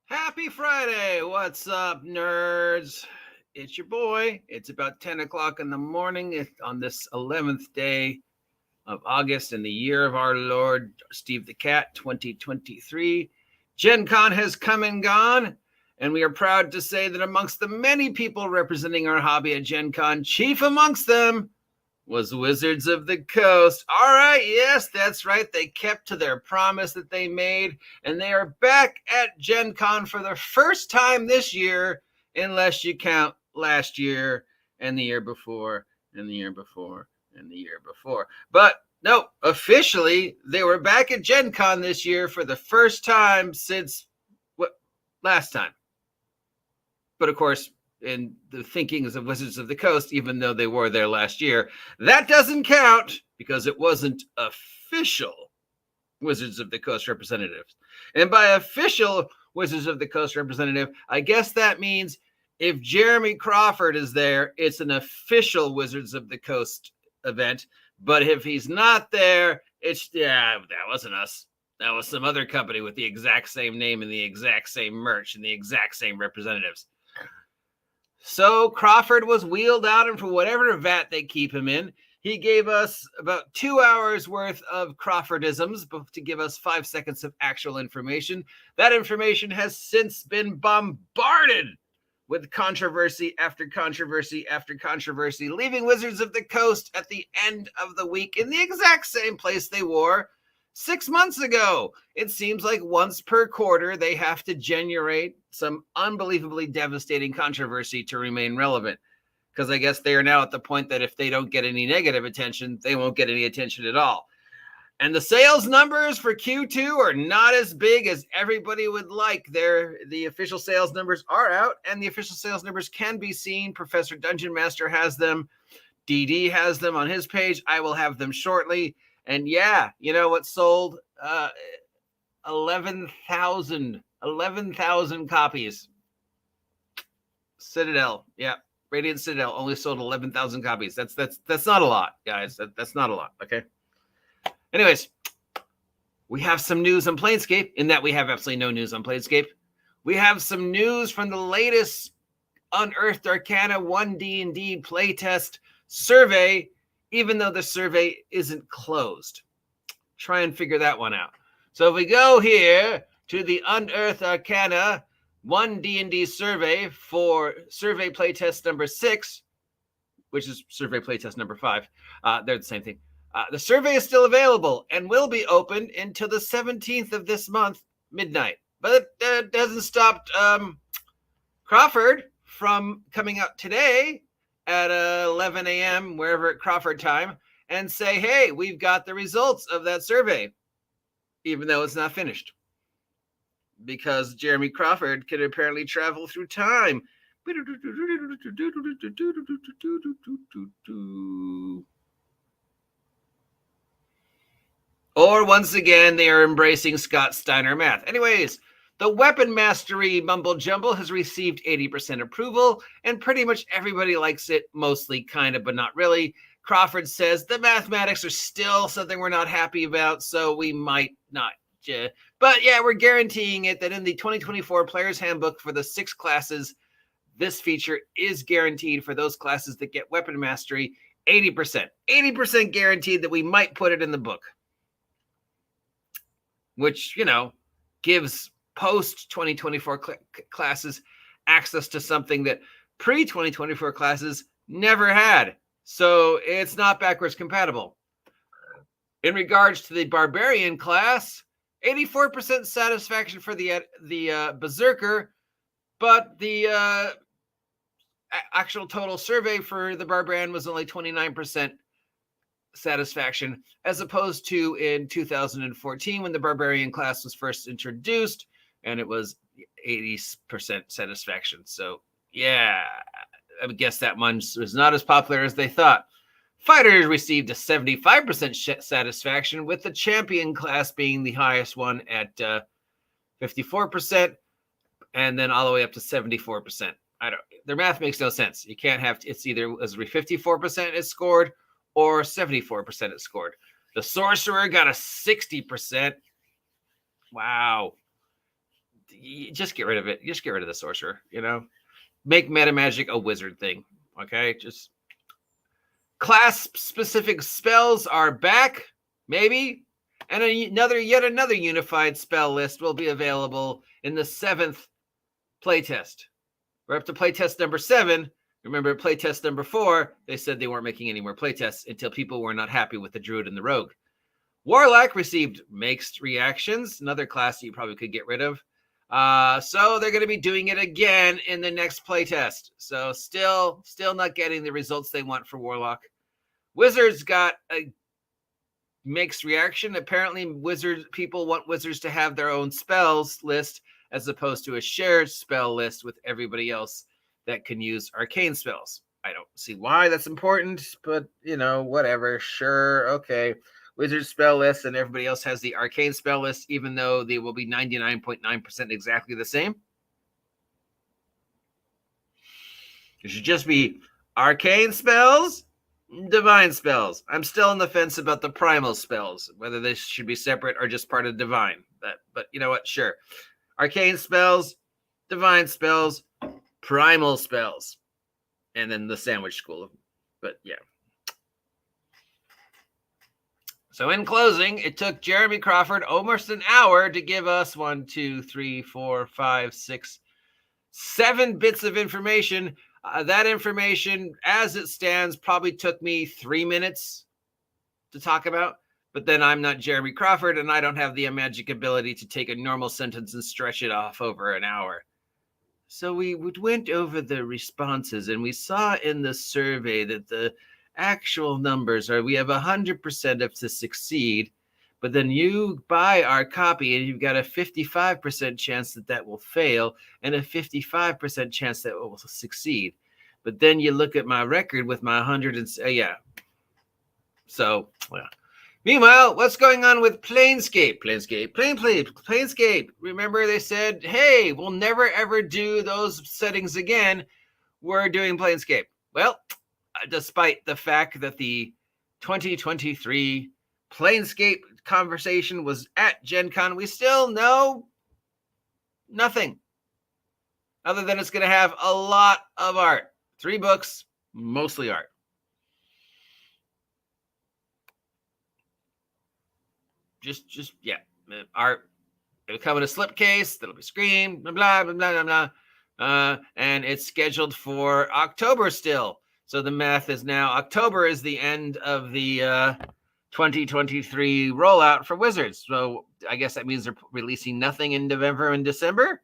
Happy Friday! What's up, nerds? It's your boy. It's about 10 o'clock in the morning on this 11th day of August in the year of our Lord, Steve the Cat, 2023. GenCon has come and gone, and we are proud to say that amongst the many people representing our hobby at GenCon, chief amongst them was Wizards of the Coast. All right, yes, that's right. They kept to their promise that they made, and they are back at Gen Con for the first time this year, unless you count last year and the year before and the year before and the year before. But no, officially, they were back at Gen Con this year for the first time since last time. But of course, in the thinkings of Wizards of the Coast, even though they were there last year, that doesn't count because it wasn't official Wizards of the Coast representatives. And by official Wizards of the Coast representative, I guess that means if Jeremy Crawford is there, it's an official Wizards of the Coast event. But if he's not there, that wasn't us. That was some other company with the exact same name and the exact same merch and the exact same representatives. So Crawford was wheeled out, and for whatever vat they keep him in, he gave us about 2 hours worth of Crawfordisms to give us 5 seconds of actual information. That information has since been bombarded with controversy after controversy after controversy, leaving Wizards of the Coast at the end of the week in the exact same place they were 6 months ago. It seems like once per quarter, they have to generate some unbelievably devastating controversy to remain relevant. Because I guess they are now at the point that if they don't get any negative attention, they won't get any attention at all. And the sales numbers for Q2 are not as big as everybody would like. The official sales numbers are out, and the official sales numbers can be seen. Professor Dungeon Master has them. DD has them on his page. I will have them shortly. And yeah, you know what sold? 11,000 copies. Citadel, yeah, Radiant Citadel only sold 11,000 copies. That's not a lot, guys. That's not a lot. Okay. Anyways, we have some news on Planescape. In that we have absolutely no news on Planescape. We have some news from the latest Unearthed Arcana ONE DND playtest survey, even though the survey isn't closed. Try and figure that one out. So if we go here to the Unearthed Arcana ONE DND survey for survey playtest number 6, which is survey playtest number 5, they're the same thing. The survey is still available and will be open until the 17th of this month, midnight. But it doesn't stop Crawford from coming out today at 11 a.m., wherever at Crawford time, and say, hey, we've got the results of that survey, even though it's not finished. Because Jeremy Crawford can apparently travel through time. Or once again, they are embracing Scott Steiner math. Anyways, the Weapon Mastery Mumble Jumble has received 80% approval, and pretty much everybody likes it, mostly, kind of, but not really. Crawford says the mathematics are still something we're not happy about, so we might not. But yeah, we're guaranteeing it that in the 2024 Player's Handbook for the 6 classes, this feature is guaranteed for those classes that get Weapon Mastery 80%. 80% guaranteed that we might put it in the book. Which, gives post-2024 classes access to something that pre-2024 classes never had. So it's not backwards compatible. In regards to the Barbarian class, 84% satisfaction for the Berserker, but the actual total survey for the Barbarian was only 29% satisfaction, as opposed to in 2014 when the Barbarian class was first introduced, and it was 80% satisfaction. So yeah, I would guess that one was not as popular as they thought. Fighters received a 75% satisfaction, with the Champion class being the highest one at 54%, and then all the way up to 74%. Their math makes no sense. You can't have, it's either as 54% is scored or 74% is scored. The Sorcerer got a 60%. Wow. just get rid of it. Just get rid of the sorcerer, Make meta magic a wizard thing, okay? Just class-specific spells are back, maybe, and yet another unified spell list will be available in the 7th playtest. We're up to playtest number 7. Remember, playtest number 4, they said they weren't making any more playtests until people were not happy with the druid and the rogue. Warlock received mixed reactions, another class you probably could get rid of. So they're going to be doing it again in the next playtest. So still not getting the results they want for Warlock. Wizards got a mixed reaction. Apparently, people want wizards to have their own spells list as opposed to a shared spell list with everybody else that can use arcane spells. I don't see why that's important, but whatever. Sure, okay. Wizard spell list and everybody else has the arcane spell list, even though they will be 99.9% exactly the same. It should just be arcane spells, divine spells. I'm still on the fence about the primal spells, whether they should be separate or just part of divine. But you know what? Sure. Arcane spells, divine spells, primal spells, and then the sandwich school. But yeah. So in closing, it took Jeremy Crawford almost an hour to give us 1, 2, 3, 4, 5, 6, 7 bits of information. That information, as it stands, probably took me 3 minutes to talk about. But then I'm not Jeremy Crawford, and I don't have the magic ability to take a normal sentence and stretch it off over an hour. So we went over the responses, and we saw in the survey that the actual numbers are we have 100% of to succeed, but then you buy our copy and you've got a 55% chance that will fail and a 55% chance that it will succeed. But then you look at my record with my 100 and yeah. So, yeah. Meanwhile, what's going on with Planescape? Planescape. Remember they said, hey, we'll never ever do those settings again. We're doing Planescape. Well, despite the fact that the 2023 Planescape conversation was at GenCon, we still know nothing other than it's going to have a lot of art. 3 books, mostly art. Just yeah, art. It'll come in a slipcase. That'll be screened. Blah blah blah blah blah. And it's scheduled for October still. So the math is now October is the end of the 2023 rollout for Wizards. So I guess that means they're releasing nothing in November and December.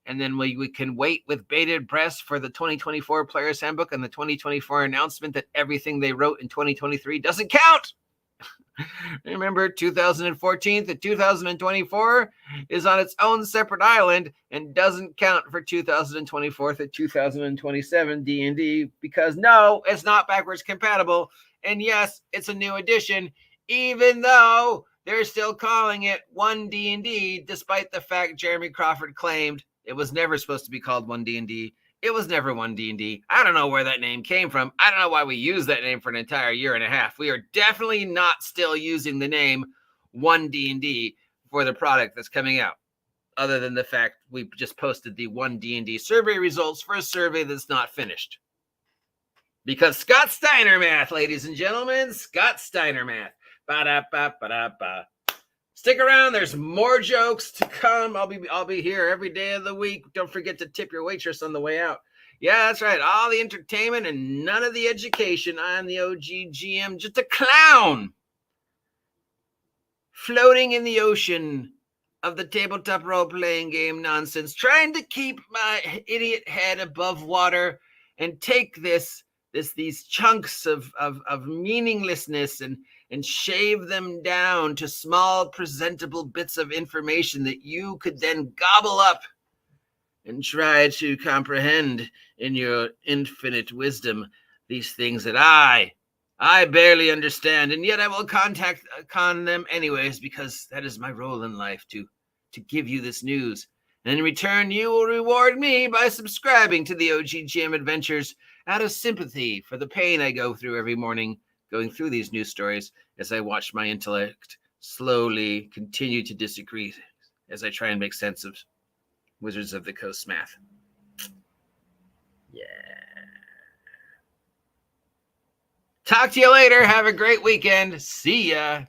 And then we can wait with bated breath for the 2024 Player's Handbook and the 2024 announcement that everything they wrote in 2023 doesn't count. Remember, 2014 to 2024 is on its own separate island and doesn't count for 2024 to 2027 D&D because no, it's not backwards compatible. And yes, it's a new edition, even though they're still calling it ONE DND, despite the fact Jeremy Crawford claimed it was never supposed to be called ONE DND. It was never ONE DND. I don't know where that name came from. I don't know why we used that name for an entire year and a half. We are definitely not still using the name ONE DND for the product that's coming out, other than the fact we just posted the ONE DND survey results for a survey that's not finished. Because Scott Steiner math, ladies and gentlemen, Scott Steiner math. Ba-da-ba-ba-da-ba. Stick around. There's more jokes to come. I'll be here every day of the week. Don't forget to tip your waitress on the way out. Yeah, that's right. All the entertainment and none of the education. I'm the OGGM, just a clown floating in the ocean of the tabletop role-playing game nonsense, trying to keep my idiot head above water and take these chunks of meaninglessness and shave them down to small, presentable bits of information that you could then gobble up and try to comprehend in your infinite wisdom these things that I barely understand, and yet I will con them anyways, because that is my role in life, to give you this news. And in return, you will reward me by subscribing to the OGGM Adventures out of sympathy for the pain I go through every morning going through these news stories as I watch my intellect slowly continue to disagree as I try and make sense of Wizards of the Coast math. Yeah. Talk to you later. Have a great weekend. See ya.